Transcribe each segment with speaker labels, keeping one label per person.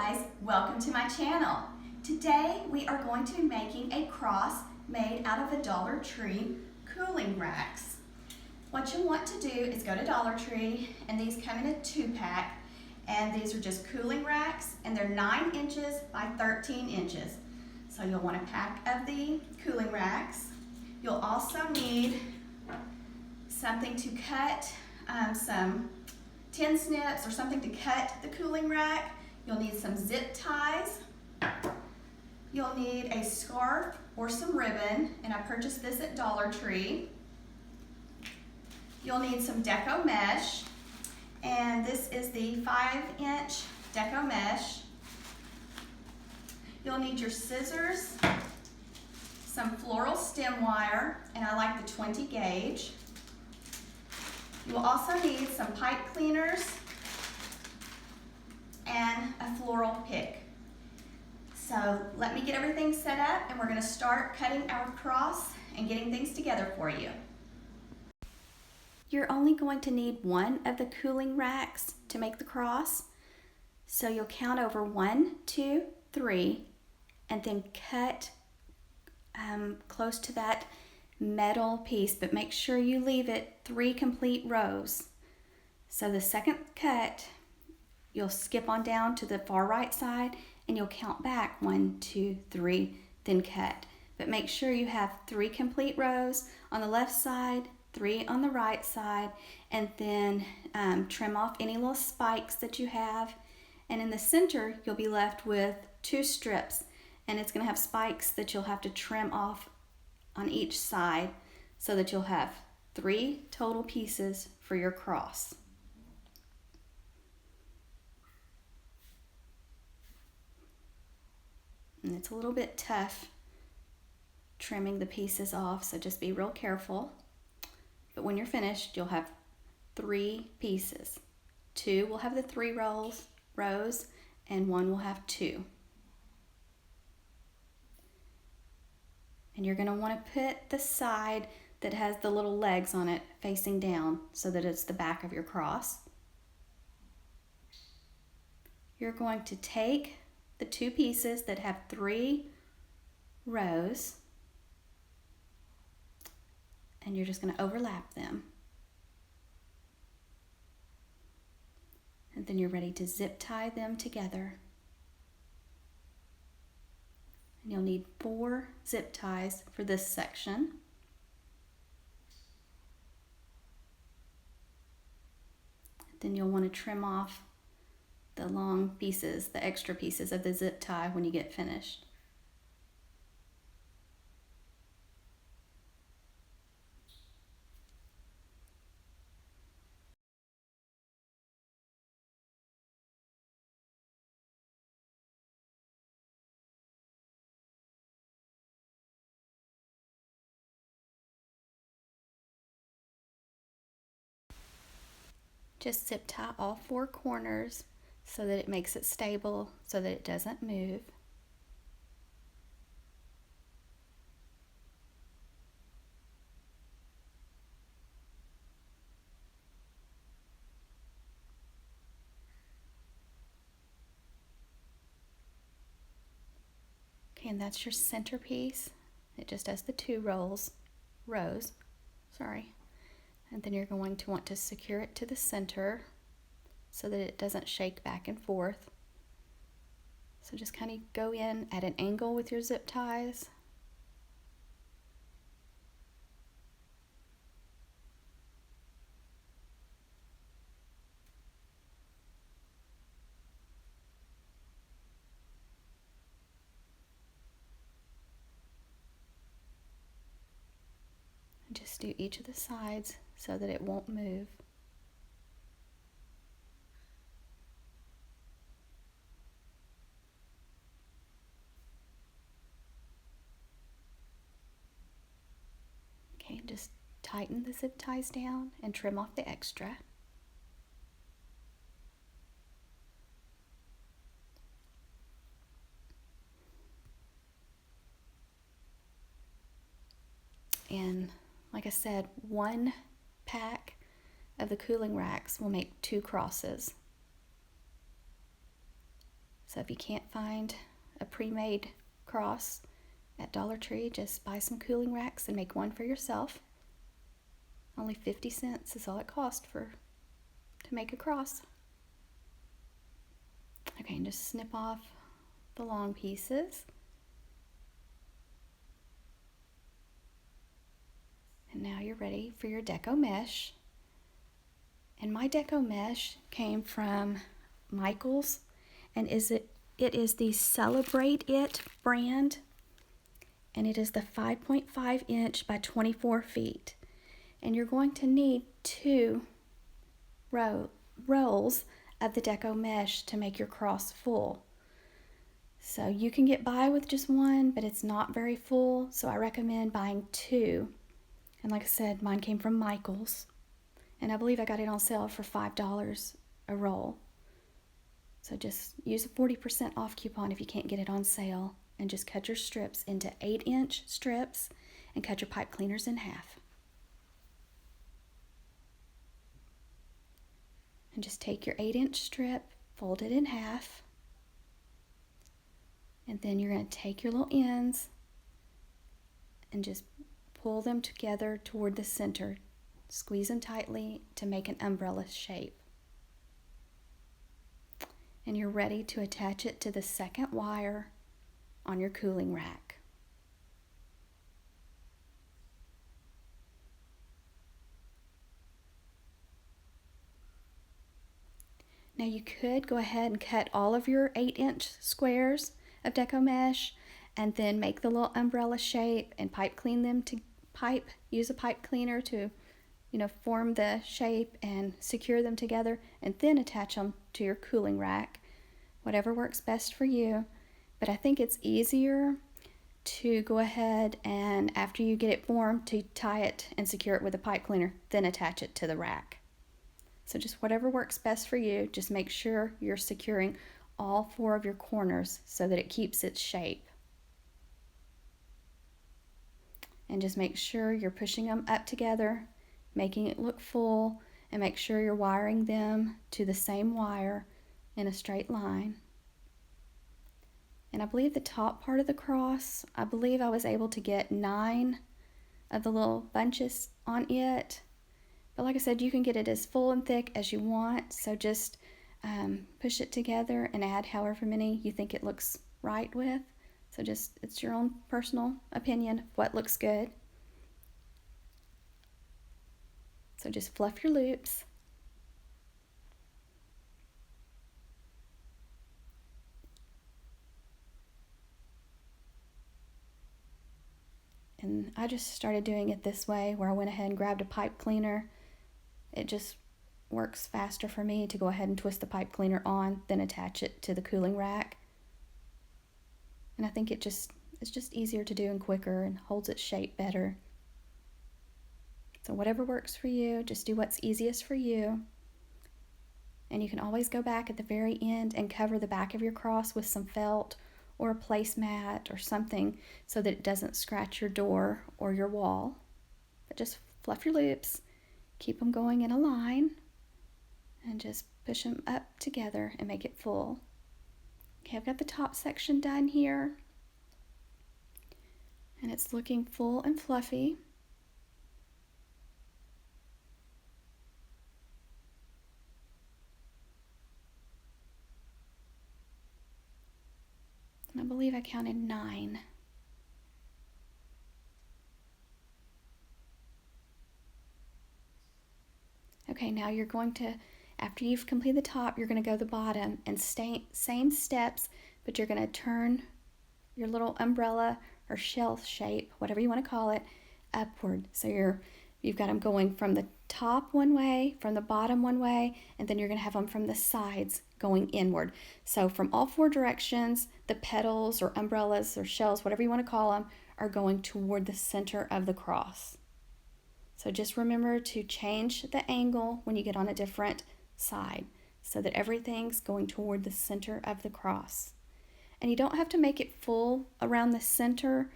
Speaker 1: guys, welcome to my channel. Today we are going to be making a cross made out of the Dollar Tree cooling racks. What you want to do is go to Dollar Tree, and these come in a 2-pack, and these are just cooling racks, and they're 9 inches by 13 inches. So you'll want a pack of the cooling racks. You'll also need something to cut, some tin snips or something to cut the cooling rack. You'll need some zip ties. You'll need a scarf or some ribbon, and I purchased this at Dollar Tree. You'll need some Deco mesh, and this is the 5-inch Deco mesh. You'll need your scissors, some floral stem wire, and I like the 20 gauge. You will also need some pipe cleaners and a floral pick. So let me get everything set up, and we're going to start cutting our cross and getting things together for you. You're only going to need one of the cooling racks to make the cross. So you'll count over 1, 2, 3, and then cut close to that metal piece, but make sure you leave it 3 complete rows. So the second cut, you'll skip on down to the far right side, and you'll count back 1, 2, 3, then cut. But make sure you have 3 complete rows on the left side, 3 on the right side, and then trim off any little spikes that you have. And in the center, you'll be left with 2 strips, and it's going to have spikes that you'll have to trim off on each side so that you'll have 3 total pieces for your cross. And it's a little bit tough trimming the pieces off, so just be real careful. But when you're finished, you'll have 3 pieces. 2 will have the 3 rows, and 1 will have 2. And you're going to want to put the side that has the little legs on it facing down so that it's the back of your cross. You're going to take the 2 pieces that have 3 rows, and you're just going to overlap them. And then you're ready to zip tie them together. And you'll need 4 zip ties for this section. Then you'll want to trim off the long pieces, the extra pieces of the zip tie when you get finished. Just zip tie all 4 corners so that it makes it stable, so that it doesn't move. Okay, and that's your centerpiece. It just has the 2 rows. And then you're going to want to secure it to the center so that it doesn't shake back and forth. So just kind of go in at an angle with your zip ties. And just do each of the sides so that it won't move. Okay, just tighten the zip ties down and trim off the extra. And like I said, 1 pack of the cooling racks will make 2 crosses. So if you can't find a pre-made cross at Dollar Tree, just buy some cooling racks and make one for yourself. Only 50 cents is all it costs to make a cross. Okay, and just snip off the long pieces. And now you're ready for your Deco mesh. And my Deco mesh came from Michael's, and it is the Celebrate It brand, and it is the 5.5 inch by 24 feet. And you're going to need 2 rolls of the Deco mesh to make your cross full. So you can get by with just one, but it's not very full, so I recommend buying 2. And like I said, mine came from Michael's, and I believe I got it on sale for $5 a roll. So just use a 40% off coupon if you can't get it on sale, and just cut your strips into 8-inch strips and cut your pipe cleaners in half. And just take your 8-inch strip, fold it in half, and then you're going to take your little ends and just pull them together toward the center. Squeeze them tightly to make an umbrella shape. And you're ready to attach it to the second wire on your cooling rack. Now you could go ahead and cut all of your 8-inch squares of Deco mesh and then make the little umbrella shape and pipe clean them to use a pipe cleaner to form the shape and secure them together, and then attach them to your cooling rack. Whatever works best for you. But I think it's easier to go ahead and, after you get it formed, to tie it and secure it with a pipe cleaner, then attach it to the rack. So just whatever works best for you, just make sure you're securing all 4 of your corners so that it keeps its shape. And just make sure you're pushing them up together, making it look full, and make sure you're wiring them to the same wire in a straight line. And I believe the top part of the cross, I believe I was able to get 9 of the little bunches on it. But like I said, you can get it as full and thick as you want, so just push it together and add however many you think it looks right with. So just, it's your own personal opinion of what looks good. So just fluff your loops. And I just started doing it this way, where I went ahead and grabbed a pipe cleaner. It just works faster for me to go ahead and twist the pipe cleaner on, then attach it to the cooling rack. And I think it's just easier to do and quicker, and holds its shape better. So whatever works for you, just do what's easiest for you. And you can always go back at the very end and cover the back of your cross with some felt or a placemat or something so that it doesn't scratch your door or your wall. But just fluff your loops, keep them going in a line, and just push them up together and make it full. Okay, I've got the top section done here, and it's looking full and fluffy. And I believe I counted 9. Okay, now you're going to, after you've completed the top, you're going to go to the bottom and same steps, but you're going to turn your little umbrella or shell shape, whatever you want to call it, upward. So you've got them going from the top one way, from the bottom one way, and then you're going to have them from the sides going inward. So from all 4 directions, the petals or umbrellas or shells, whatever you want to call them, are going toward the center of the cross. So just remember to change the angle when you get on a different side so that everything's going toward the center of the cross. And you don't have to make it full around the center,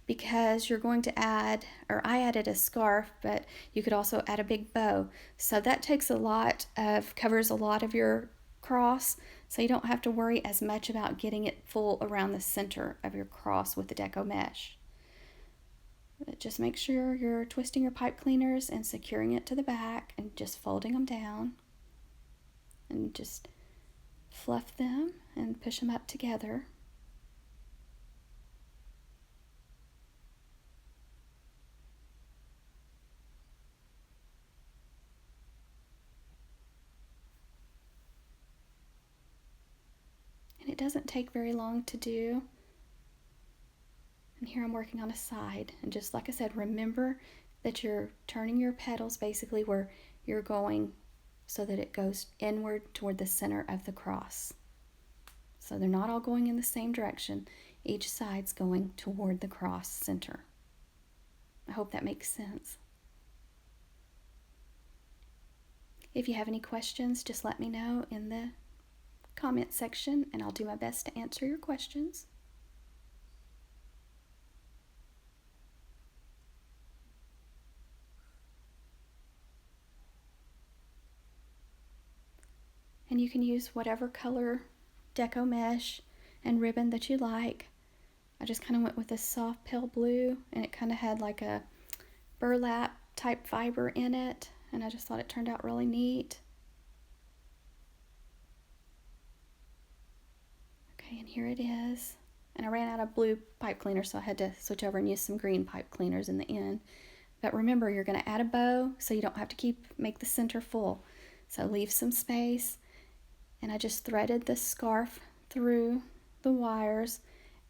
Speaker 1: because you're going to add, or I added a scarf, but you could also add a big bow. So that takes covers a lot of your cross, so you don't have to worry as much about getting it full around the center of your cross with the Deco mesh. But just make sure you're twisting your pipe cleaners and securing it to the back and just folding them down and just fluff them and push them up together. And it doesn't take very long to do. And here I'm working on a side, and just like I said, remember that you're turning your petals basically where you're going so that it goes inward toward the center of the cross. So they're not all going in the same direction. Each side's going toward the cross center. I hope that makes sense. If you have any questions, just let me know in the comment section and I'll do my best to answer your questions. And you can use whatever color Deco mesh and ribbon that you like. I just kind of went with a soft pale blue, and it kind of had like a burlap type fiber in it, and I just thought it turned out really neat. Okay, and here it is. And I ran out of blue pipe cleaner, so I had to switch over and use some green pipe cleaners in the end. But remember, you're going to add a bow so you don't have to make the center full. So leave some space. And I just threaded the scarf through the wires,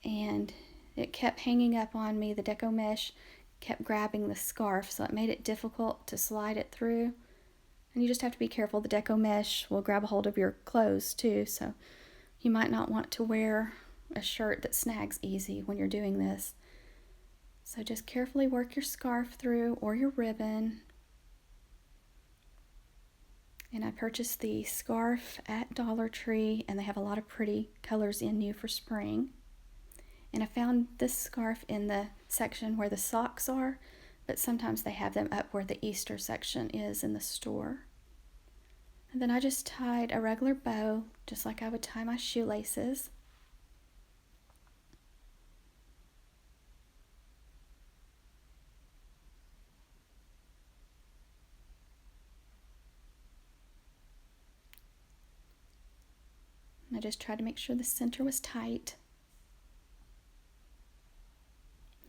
Speaker 1: and it kept hanging up on me. The Deco mesh kept grabbing the scarf, so it made it difficult to slide it through. And you just have to be careful. The Deco mesh will grab a hold of your clothes too, so you might not want to wear a shirt that snags easy when you're doing this. So just carefully work your scarf through, or your ribbon. And I purchased the scarf at Dollar Tree, and they have a lot of pretty colors in new for spring. And I found this scarf in the section where the socks are, but sometimes they have them up where the Easter section is in the store. And then I just tied a regular bow, just like I would tie my shoelaces. I just tried to make sure the center was tight.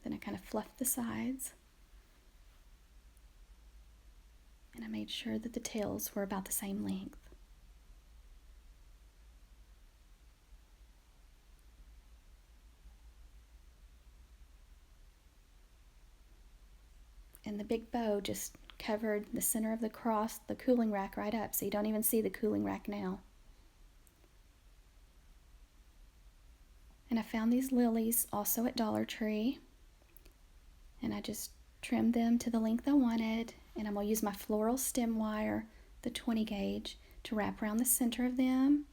Speaker 1: Then I kind of fluffed the sides. And I made sure that the tails were about the same length. And the big bow just covered the center of the cross, the cooling rack right up, so you don't even see the cooling rack now. And I found these lilies also at Dollar Tree, and I just trimmed them to the length I wanted, and I'm going to use my floral stem wire, the 20 gauge, to wrap around the center of them,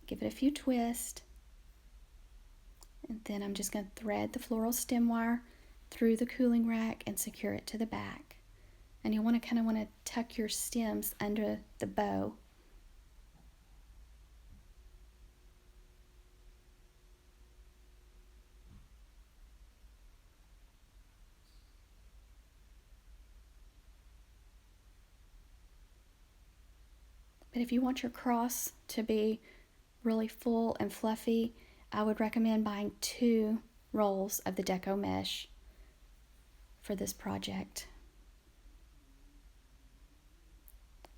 Speaker 1: give it a few twists, and then I'm just going to thread the floral stem wire through the cooling rack and secure it to the back. And you want to tuck your stems under the bow. But if you want your cross to be really full and fluffy, I would recommend buying 2 rolls of the Deco mesh for this project.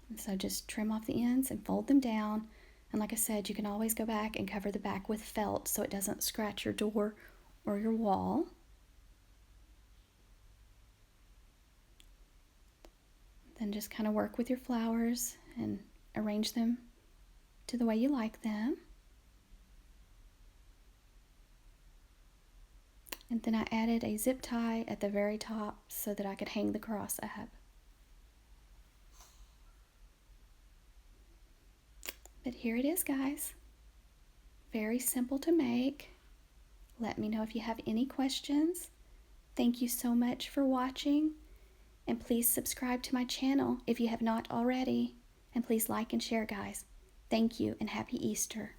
Speaker 1: And so just trim off the ends and fold them down. And like I said, you can always go back and cover the back with felt so it doesn't scratch your door or your wall. Then just kind of work with your flowers and arrange them to the way you like them. And then I added a zip tie at the very top so that I could hang the cross up. But here it is, guys. Very simple to make. Let me know if you have any questions. Thank you so much for watching. And please subscribe to my channel if you have not already. And please like and share, guys. Thank you and happy Easter.